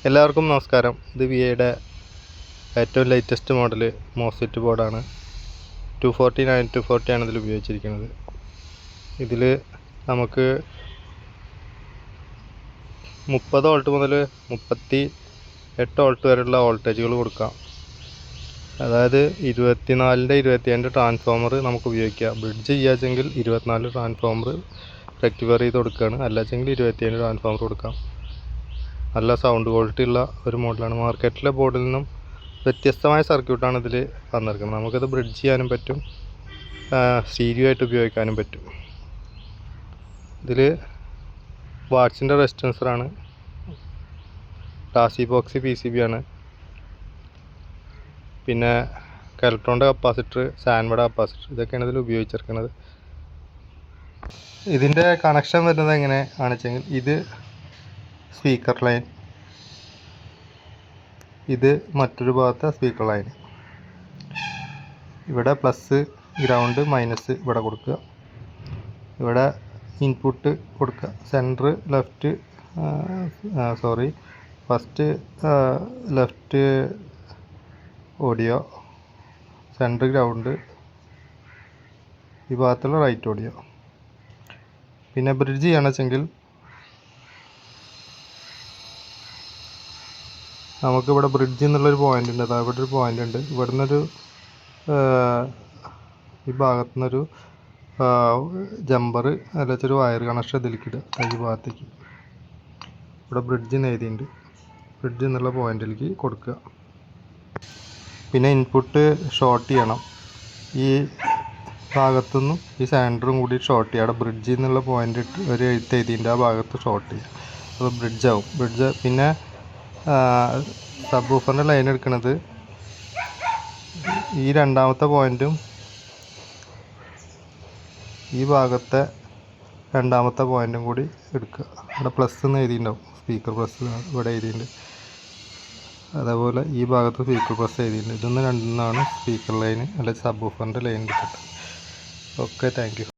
എല്ലാവർക്കും നമസ്കാരം. ഇത് വിഐയുടെ ഏറ്റവും ലേറ്റസ്റ്റ് മോഡൽ മോസ്ഫെറ്റ് ബോർഡാണ്. 240 ആണ് ഇതിൽ ഉപയോഗിച്ചിരിക്കുന്നത്. ഇതിൽ നമുക്ക് 30 വോൾട്ട് മുതൽ 38 വോൾട്ട് വരെയുള്ള വോൾട്ടേജുകൾ കൊടുക്കാം. അതായത് 24ൻ്റെ 27 ട്രാൻസ്ഫോമർ നമുക്ക് ഉപയോഗിക്കാം. ബ്രിഡ്ജ് ചെയ്യാച്ചെങ്കിൽ 24 ട്രാൻസ്ഫോമർ റെക്ടിഫയർ ചെയ്ത് കൊടുക്കുകയാണ്. അല്ലാച്ചെങ്കിൽ 27 ട്രാൻസ്ഫോമർ കൊടുക്കാം. നല്ല സൗണ്ട് ക്വാളിറ്റി ഉള്ള ഒരു മോഡലാണ്. മാർക്കറ്റിലെ ബോർഡിൽ നിന്നും വ്യത്യസ്തമായ സർക്യൂട്ടാണ് ഇതിൽ വന്നിരിക്കുന്നത്. നമുക്കത് ബ്രിഡ്ജ് ചെയ്യാനും പറ്റും, സ്റ്റീരിയോ ആയിട്ട് ഉപയോഗിക്കാനും പറ്റും. ഇതിൽ വാട്ട്സിൻ്റെ റെസിസ്റ്റൻസറാണ്, ടാസി ബോക്സി PCB ആണ്, പിന്നെ കെൽട്രോണിൻ്റെ കപ്പാസിറ്റർ, സാൻവയുടെ കപ്പാസിറ്റർ, ഇതൊക്കെയാണ് ഇതിൽ ഉപയോഗിച്ചിരിക്കുന്നത്. ഇതിൻ്റെ കണക്ഷൻ വരുന്നത് എങ്ങനെ ആണെന്ന് വെച്ചെങ്കിൽ ഇത് സ്പീക്കർ ലൈൻ, ഇത് മറ്റൊരു ഭാഗത്തെ സ്പീക്കർ ലൈൻ. ഇവിടെ പ്ലസ്, ഗ്രൗണ്ട്, മൈനസ് ഇവിടെ കൊടുക്കുക. ഇവിടെ ഇൻപുട്ട് കൊടുക്കുക. Centre left, first left audio, centre ground, ഈ ഭാഗത്തുള്ള റൈറ്റ് ഓഡിയോ. പിന്നെ ബ്രിഡ്ജ് ചെയ്യണമെന്ന് വെച്ചെങ്കിൽ നമുക്കിവിടെ ബ്രിഡ്ജ് എന്നുള്ളൊരു പോയിൻ്റ് ഉണ്ട്. അതായത് ഇവിടെ ഒരു പോയിൻ്റ് ഉണ്ട്. ഇവിടെ നിന്നൊരു ഈ ഭാഗത്തു നിന്നൊരു ജമ്പർ അല്ലൊരു വയർ കണക്ഷൻ ഇതിലേക്ക് ഇടുക. ഈ ഭാഗത്തേക്ക് ഇവിടെ ബ്രിഡ്ജ് എഴുതിയിട്ടുണ്ട്. ബ്രിഡ്ജ് എന്നുള്ള പോയിന്റിലേക്ക് കൊടുക്കുക. പിന്നെ ഇൻപുട്ട് ഷോർട്ട് ചെയ്യണം. ഈ ഭാഗത്തുനിന്നും ഈ സെൻറ്ററും കൂടി ഷോർട്ട് ചെയ്യുക. അവിടെ ബ്രിഡ്ജ് എന്നുള്ള പോയിന്റ് ഒരു എഴുതിൻ്റെ ആ ഭാഗത്ത് ഷോർട്ട് ചെയ്യുക. അപ്പോൾ ബ്രിഡ്ജ് ആവും. ബ്രിഡ്ജ് പിന്നെ സബ് വൂഫറിൻ്റെ ലൈൻ എടുക്കുന്നത് ഈ രണ്ടാമത്തെ പോയിൻറ്റും ഈ ഭാഗത്തെ രണ്ടാമത്തെ പോയിൻറ്റും കൂടി എടുക്കുക. ഇവിടെ പ്ലസ് എന്ന് എഴുതിയിട്ടുണ്ടാവും, സ്പീക്കർ പ്ലസ് ഇവിടെ എഴുതിയിട്ടുണ്ട്. അതേപോലെ ഈ ഭാഗത്ത് സ്പീക്കർ പ്ലസ് എഴുതിയിട്ടുണ്ട്. ഇതൊന്ന് രണ്ടെണ്ണമാണ് സ്പീക്കർ ലൈൻ അല്ലെങ്കിൽ സബ് വൂഫറിൻ്റെ ലൈൻ എടുത്തിട്ട്. Okay, thank you.